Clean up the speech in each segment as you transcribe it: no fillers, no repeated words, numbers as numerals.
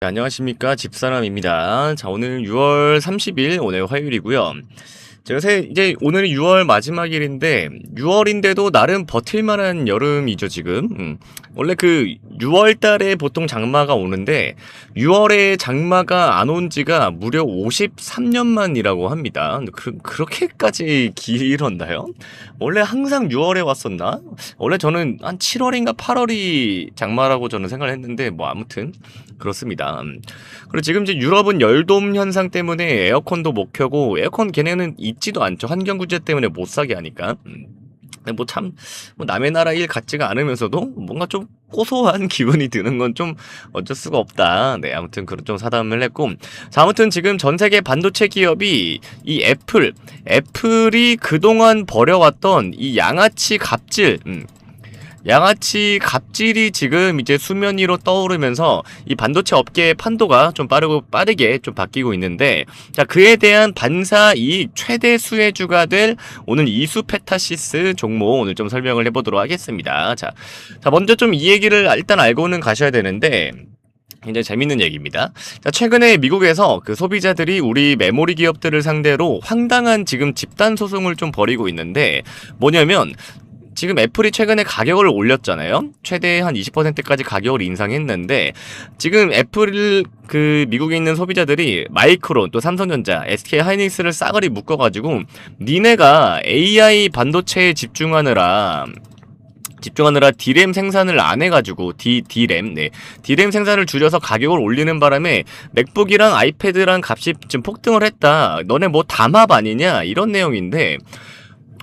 네, 안녕하십니까 집사람입니다. 자, 오늘 6월 30일 오늘 화요일이고요. 제가 이제 오늘이 6월 마지막일인데 6월인데도 나름 버틸만한 여름이죠 지금. 원래 그 6월 달에 보통 장마가 오는데 6월에 장마가 안 온 지가 무려 53년 만이라고 합니다. 근데 그렇게까지 길었나요? 원래 항상 6월에 왔었나? 원래 저는 한 7월인가 8월이 장마라고 저는 생각을 했는데 뭐 아무튼 그렇습니다. 그리고 지금 이제 유럽은 열돔 현상 때문에 에어컨도 못 켜고 에어컨 걔네는 있지도 않죠. 환경 구제 때문에 못 사게 하니까. 뭐 참, 뭐 남의 나라 일 같지가 않으면서도 뭔가 좀 고소한 기분이 드는 건 좀 어쩔 수가 없다. 네, 아무튼 그런 좀 사담을 했고. 자, 아무튼 지금 전 세계 반도체 기업이 이 애플이 그동안 벌여왔던 이 양아치 갑질, 양아치 갑질이 지금 이제 수면 위로 떠오르면서 이 반도체 업계의 판도가 좀 빠르게 좀 바뀌고 있는데, 자, 그에 대한 반사 이익 최대 수혜주가 될 오늘 이수페타시스 종목 오늘 좀 설명을 해보도록 하겠습니다. 자, 먼저 좀 이 얘기를 일단 알고는 가셔야 되는데, 굉장히 재밌는 얘기입니다. 자, 최근에 미국에서 그 소비자들이 우리 메모리 기업들을 상대로 황당한 지금 집단 소송을 좀 벌이고 있는데, 뭐냐면 지금 애플이 최근에 가격을 올렸잖아요. 최대 한 20%까지 가격을 인상했는데 지금 애플 그 미국에 있는 소비자들이 마이크론 또 삼성전자, SK 하이닉스를 싸그리 묶어가지고 니네가 AI 반도체에 집중하느라 D램 생산을 안 해가지고 D램 생산을 줄여서 가격을 올리는 바람에 맥북이랑 아이패드랑 값이 지금 폭등을 했다. 너네 뭐 담합 아니냐 이런 내용인데,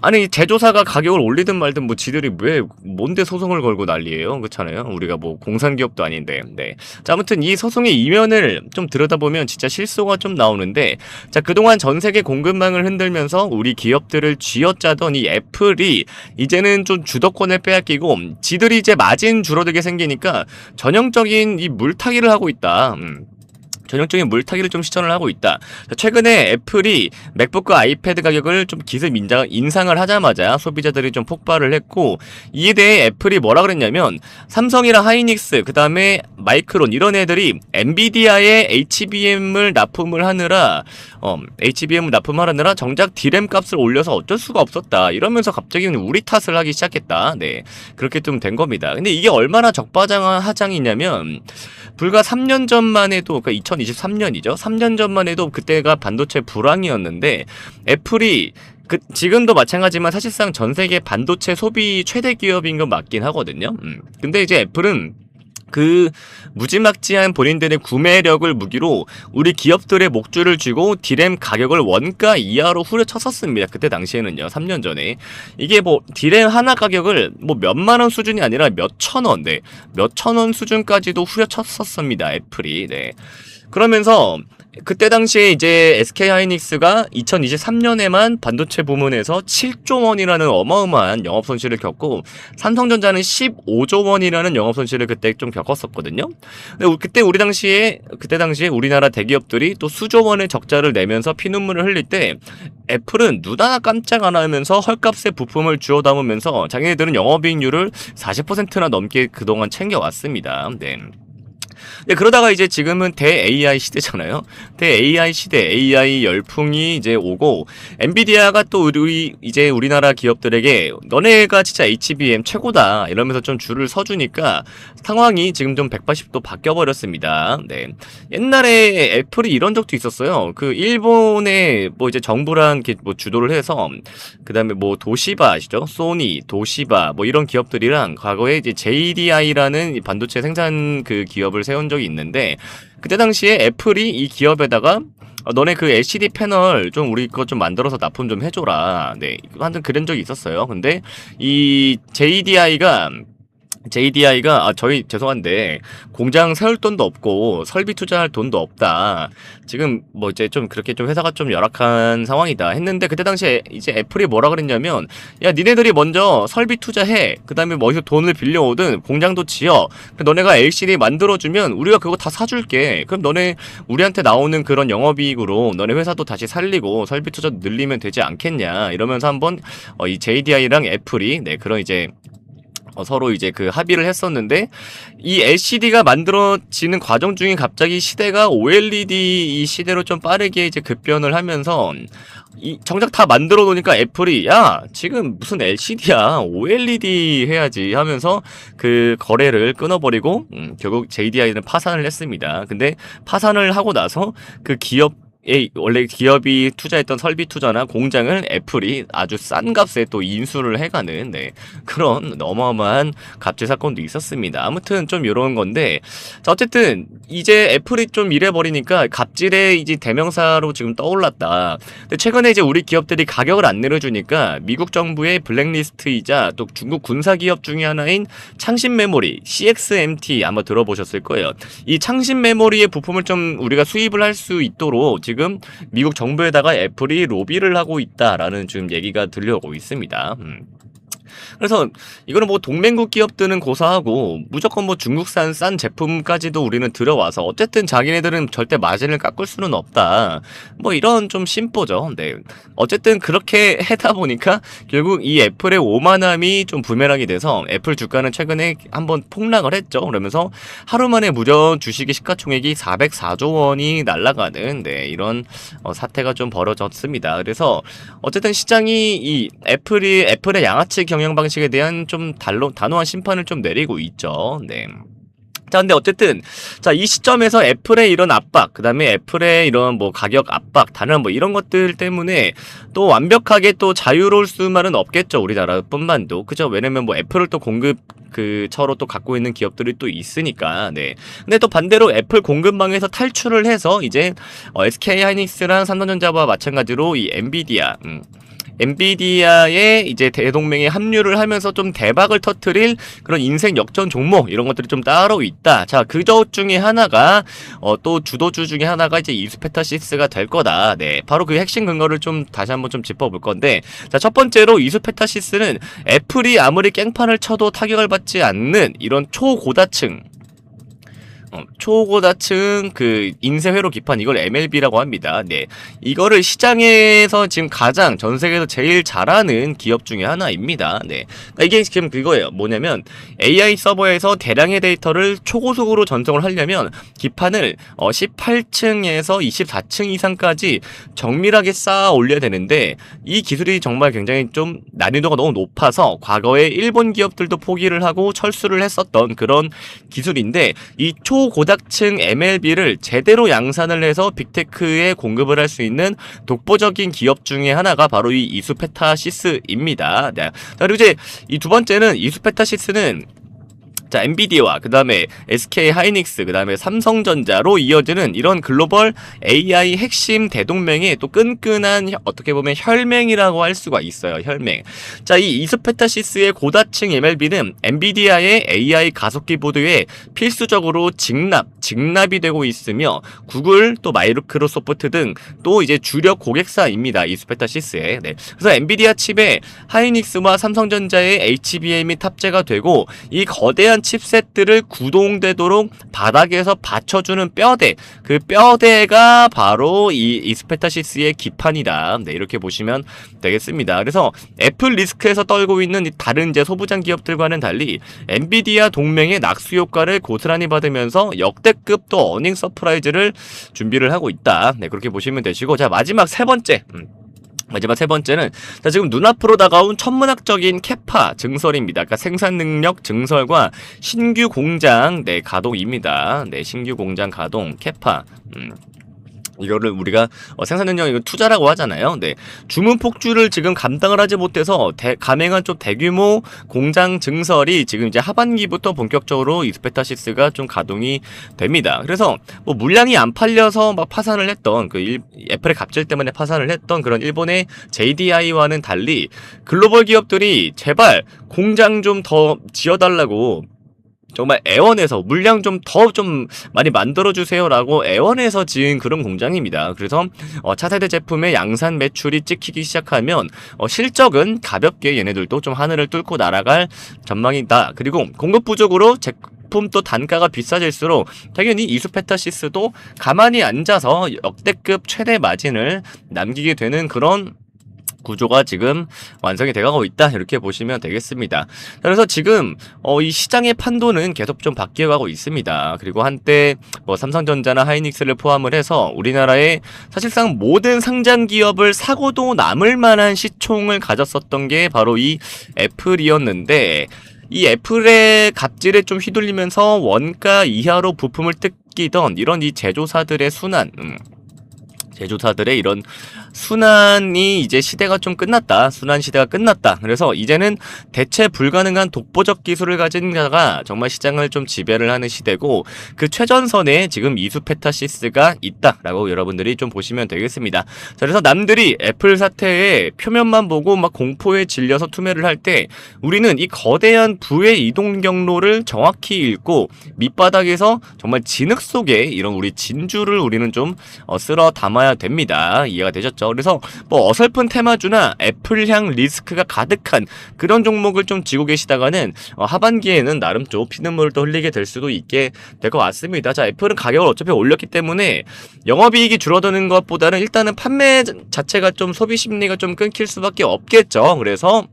아니 제조사가 가격을 올리든 말든 뭐 지들이 왜 뭔데 소송을 걸고 난리예요. 그렇잖아요. 우리가 뭐 공산기업도 아닌데. 네. 자, 아무튼 이 소송의 이면을 좀 들여다보면 진짜 실소가 좀 나오는데, 자, 그동안 전 세계 공급망을 흔들면서 우리 기업들을 쥐어짜던 이 애플이 이제는 좀 주도권을 빼앗기고 지들이 이제 마진 줄어들게 생기니까 전형적인 이 물타기를 하고 있다. 전형적인 물타기를 좀 시전을 하고 있다. 최근에 애플이 맥북과 아이패드 가격을 좀 기습 인상을 하자마자 소비자들이 좀 폭발을 했고, 이에 대해 애플이 뭐라 그랬냐면 삼성이랑 하이닉스 그 다음에 마이크론 이런 애들이 엔비디아의 HBM을 납품을 하느라 정작 D램 값을 올려서 어쩔 수가 없었다 이러면서 갑자기 우리 탓을 하기 시작했다. 네, 그렇게 좀 된 겁니다. 근데 이게 얼마나 적반하장이냐면 불과 3년 전만 해도, 그러니까 2023년이죠. 3년 전만 해도 그때가 반도체 불황이었는데 애플이 지금도 마찬가지지만 사실상 전 세계 반도체 소비 최대 기업인 건 맞긴 하거든요. 근데 이제 애플은 그 무지막지한 본인들의 구매력을 무기로 우리 기업들의 목줄을 쥐고 D램 가격을 원가 이하로 후려쳤었습니다. 그때 당시에는요. 3년 전에. 이게 뭐 D램 하나 가격을 뭐 몇만원 수준이 아니라 몇천원, 네, 몇천원 수준까지도 후려쳤었습니다. 애플이. 네. 그러면서 그때 당시에 이제 SK 하이닉스가 2023년에만 반도체 부문에서 7조 원이라는 어마어마한 영업 손실을 겪고, 삼성전자는 15조 원이라는 영업 손실을 그때 좀 겪었었거든요. 근데 그때 당시에 우리나라 대기업들이 또 수조 원의 적자를 내면서 피눈물을 흘릴 때 애플은 눈 하나 깜짝 안 하면서 헐값에 부품을 주워 담으면서 자기네들은 영업이익률을 40%나 넘게 그동안 챙겨왔습니다. 네. 네, 그러다가 이제 지금은 대 AI 시대잖아요. 대 AI 시대, AI 열풍이 이제 오고, 엔비디아가 또 우리나라 기업들에게 너네가 진짜 HBM 최고다 이러면서 좀 줄을 서주니까 상황이 지금 좀 180도 바뀌어버렸습니다. 네. 옛날에 애플이 이런 적도 있었어요. 그 일본의 뭐 이제 정부랑 이렇게 뭐 주도를 해서, 그 다음에 뭐 도시바 아시죠? 소니, 도시바 뭐 이런 기업들이랑 과거에 이제 JDI라는 반도체 생산 그 기업을 세운 적이 있는데, 그때 당시에 애플이 이 기업에다가 너네 그 LCD 패널 좀 우리 거 좀 만들어서 납품 좀 해줘라. 네, 하여튼 그런 적이 있었어요. 근데 이 JDI가 저희 죄송한데 공장 세울 돈도 없고 설비 투자할 돈도 없다. 지금 뭐 이제 좀 그렇게 좀 회사가 좀 열악한 상황이다 했는데, 그때 당시에 이제 애플이 뭐라 그랬냐면, 야, 니네들이 먼저 설비 투자해. 그다음에 뭐 어디서 돈을 빌려오든 공장도 지어. 너네가 LCD 만들어주면 우리가 그거 다 사줄게. 그럼 너네 우리한테 나오는 그런 영업이익으로 너네 회사도 다시 살리고 설비 투자 늘리면 되지 않겠냐 이러면서 한번 이 JDI랑 애플이 네, 그런 이제 서로 이제 그 합의를 했었는데, 이 LCD가 만들어지는 과정 중에 갑자기 시대가 OLED 이 시대로 좀 빠르게 이제 급변을 하면서, 정작 다 만들어 놓으니까 애플이, 야, 지금 무슨 LCD야, OLED 해야지 하면서 그 거래를 끊어버리고, 결국 JDI는 파산을 했습니다. 근데 파산을 하고 나서 그 원래 기업이 투자했던 설비 투자나 공장을 애플이 아주 싼 값에 또 인수를 해가는, 네, 그런 어마어마한 갑질 사건도 있었습니다. 아무튼 좀 이런 건데, 자, 어쨌든 이제 애플이 좀 이래버리니까 갑질의 이제 대명사로 지금 떠올랐다. 근데 최근에 이제 우리 기업들이 가격을 안 내려주니까 미국 정부의 블랙리스트이자 또 중국 군사 기업 중에 하나인 창신 메모리 CXMT 아마 들어보셨을 거예요. 이 창신 메모리의 부품을 좀 우리가 수입을 할 수 있도록 지금 미국 정부에다가 애플이 로비를 하고 있다라는 지금 얘기가 들려오고 있습니다. 그래서 이거는 뭐 동맹국 기업들은 고사하고 무조건 뭐 중국산 싼 제품까지도 우리는 들어와서 어쨌든 자기네들은 절대 마진을 깎을 수는 없다. 뭐 이런 좀 심보죠. 네. 어쨌든 그렇게 하다 보니까 결국 이 애플의 오만함이 좀 부메랑이 돼서 애플 주가는 최근에 한번 폭락을 했죠. 그러면서 하루 만에 무려 주식의 시가총액이 404조 원이 날아가는, 네, 이런 사태가 좀 벌어졌습니다. 그래서 어쨌든 시장이 이 애플의 양아치 경영 방식에 대한 좀 단호한 심판을 좀 내리고 있죠. 네. 자, 근데 어쨌든, 자, 이 시점에서 애플의 이런 압박, 그 다음에 애플의 이런 뭐 가격 압박, 단연 뭐 이런 것들 때문에 또 완벽하게 또 자유로울 수만은 없겠죠. 우리나라뿐만도. 그죠? 왜냐면 뭐 애플을 또 처로 또 갖고 있는 기업들이 또 있으니까, 네. 근데 또 반대로 애플 공급망에서 탈출을 해서 이제, SK 하이닉스랑 삼성전자와 마찬가지로 이 엔비디아의 이제 대동맹에 합류를 하면서 좀 대박을 터뜨릴 그런 인생 역전 종목 이런 것들이 좀 따로 있다. 자, 그것 중에 하나가 또 주도주 중에 하나가 이제 이수페타시스가 될 거다. 네, 바로 그 핵심 근거를 좀 다시 한번 좀 짚어볼 건데, 자, 첫 번째로 이수페타시스는 애플이 아무리 깽판을 쳐도 타격을 받지 않는 이런 초고다층 그 인쇄회로 기판, 이걸 MLB라고 합니다. 네, 이거를 시장에서 지금 가장 전 세계에서 제일 잘하는 기업 중에 하나입니다. 네, 그러니까 이게 지금 그거예요. 뭐냐면 AI 서버에서 대량의 데이터를 초고속으로 전송을 하려면 기판을 18층에서 24층 이상까지 정밀하게 쌓아 올려야 되는데, 이 기술이 정말 굉장히 좀 난이도가 너무 높아서 과거에 일본 기업들도 포기를 하고 철수를 했었던 그런 기술인데, 이 초고닥층 MLB를 제대로 양산을 해서 빅테크에 공급을 할 수 있는 독보적인 기업 중에 하나가 바로 이 이수페타시스입니다. 네. 그리고 이제 이 두 번째는 이수페타시스는, 자, 엔비디아와 그 다음에 SK 하이닉스, 그 다음에 삼성전자로 이어지는 이런 글로벌 AI 핵심 대동맹의 또 끈끈한 어떻게 보면 혈맹이라고 할 수가 있어요. 혈맹. 자, 이 이수페타시스의 고다층 MLB는 엔비디아의 AI 가속기 보드에 필수적으로 직납이 되고 있으며, 구글 또 마이크로소프트 등 또 이제 주력 고객사입니다. 이수페타시스에. 네. 그래서 엔비디아 칩에 하이닉스와 삼성전자의 HBM이 탑재가 되고, 이 거대한 칩셋들을 구동되도록 바닥에서 받쳐주는 뼈대, 그 뼈대가 바로 이 이수페타시스의 기판이다. 네, 이렇게 보시면 되겠습니다. 그래서 애플 리스크에서 떨고 있는 다른 이제 소부장 기업들과는 달리 엔비디아 동맹의 낙수 효과를 고스란히 받으면서 역대급 또 어닝 서프라이즈를 준비를 하고 있다. 네, 그렇게 보시면 되시고, 자, 마지막 세 번째는, 자, 지금 눈앞으로 다가온 천문학적인 캐파 증설입니다. 그러니까 생산 능력 증설과 신규 공장, 네, 가동입니다. 네, 신규 공장 가동, 캐파. 이거를 우리가 생산 능력, 이거 투자라고 하잖아요. 네, 주문 폭주를 지금 감당을 하지 못해서 감행한 좀 대규모 공장 증설이 지금 이제 하반기부터 본격적으로 이수페타시스가 좀 가동이 됩니다. 그래서 뭐 물량이 안 팔려서 막 파산을 했던 애플의 갑질 때문에 파산을 했던 그런 일본의 JDI와는 달리 글로벌 기업들이 제발 공장 좀 더 지어달라고 정말 애원해서 물량 좀 많이 만들어주세요라고 애원해서 지은 그런 공장입니다. 그래서 차세대 제품의 양산 매출이 찍히기 시작하면 실적은 가볍게 얘네들도 좀 하늘을 뚫고 날아갈 전망이다. 그리고 공급 부족으로 제품 또 단가가 비싸질수록 당연히 이수페타시스도 가만히 앉아서 역대급 최대 마진을 남기게 되는 그런 구조가 지금 완성이 돼가고 있다 이렇게 보시면 되겠습니다. 그래서 지금 이 시장의 판도는 계속 좀 바뀌어가고 있습니다. 그리고 한때 뭐 삼성전자나 하이닉스를 포함을 해서 우리나라의 사실상 모든 상장 기업을 사고도 남을 만한 시총을 가졌었던 게 바로 이 애플이었는데, 이 애플의 갑질에 좀 휘둘리면서 원가 이하로 부품을 뜯기던 이런 이 제조사들의 순환, 제조사들의 이런 순환이 이제 시대가 좀 끝났다. 순환 시대가 끝났다. 그래서 이제는 대체 불가능한 독보적 기술을 가진 자가 정말 시장을 좀 지배를 하는 시대고, 그 최전선에 지금 이수페타시스가 있다라고 여러분들이 좀 보시면 되겠습니다. 자, 그래서 남들이 애플 사태의 표면만 보고 막 공포에 질려서 투매를 할 때 우리는 이 거대한 부의 이동 경로를 정확히 읽고 밑바닥에서 정말 진흙 속에 이런 우리 진주를 우리는 좀 쓸어 담아야 됩니다. 이해가 되셨죠? 그래서 뭐 어설픈 테마주나 애플향 리스크가 가득한 그런 종목을 좀 쥐고 계시다가는 하반기에는 나름 좀 피눈물을 또 흘리게 될 수도 있게 될 것 같습니다. 자, 애플은 가격을 어차피 올렸기 때문에 영업이익이 줄어드는 것보다는 일단은 판매 자체가 좀 소비 심리가 좀 끊길 수밖에 없겠죠. 그래서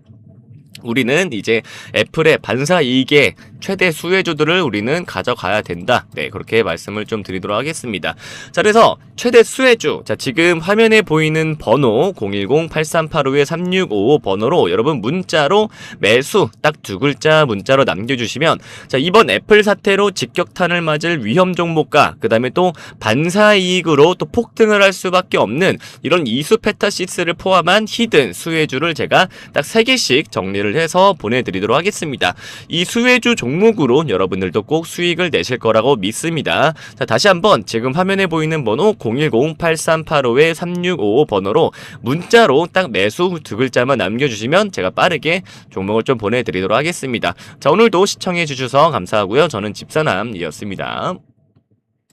우리는 이제 애플의 반사 이익의 최대 수혜주들을 우리는 가져가야 된다. 네, 그렇게 말씀을 좀 드리도록 하겠습니다. 자, 그래서 최대 수혜주, 자, 지금 화면에 보이는 번호 010-8385-3655 번호로 여러분 문자로 매수 딱 두 글자 문자로 남겨주시면, 자, 이번 애플 사태로 직격탄을 맞을 위험 종목과 그 다음에 또 반사 이익으로 또 폭등을 할 수밖에 없는 이런 이수페타시스를 포함한 히든 수혜주를 제가 딱 3개씩 정리를 해서 보내드리도록 하겠습니다. 이 수혜주 종목으로 여러분들도 꼭 수익을 내실 거라고 믿습니다. 자, 다시 한번 지금 화면에 보이는 번호 010-8385-3655 번호로 문자로 딱 매수 두 글자만 남겨주시면 제가 빠르게 종목을 좀 보내드리도록 하겠습니다. 자, 오늘도 시청해 주셔서 감사하고요. 저는 집사남이었습니다.